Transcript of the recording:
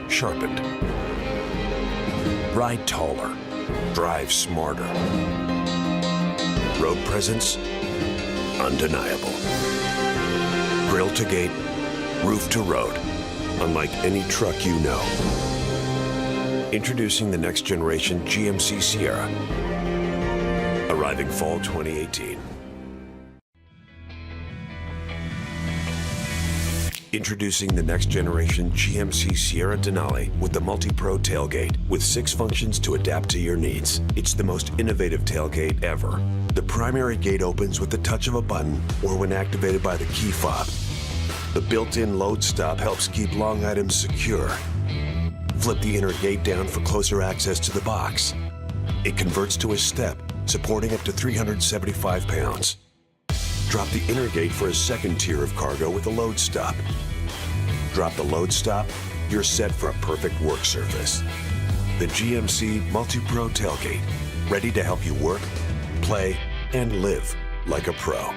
sharpened. Ride taller, drive smarter. Road presence, undeniable. Grille to gate, roof to road, unlike any truck you know. Introducing the next generation GMC Sierra, arriving fall 2018. Introducing the next generation GMC Sierra DENALI with the multi-pro tailgate with 6 functions to adapt to your needs. It's the most innovative tailgate ever. The primary gate opens with the touch of a button or when activated by the key fob. The built-in load stop helps keep long items secure. Flip the inner gate down for closer access to the box. It converts to a step, supporting up to 375 pounds. Drop the inner gate for a second tier of cargo with a load stop. Drop the load stop, you're set for a perfect work surface. The GMC Multi-Pro Tailgate, ready to help you work, play, and live like a pro.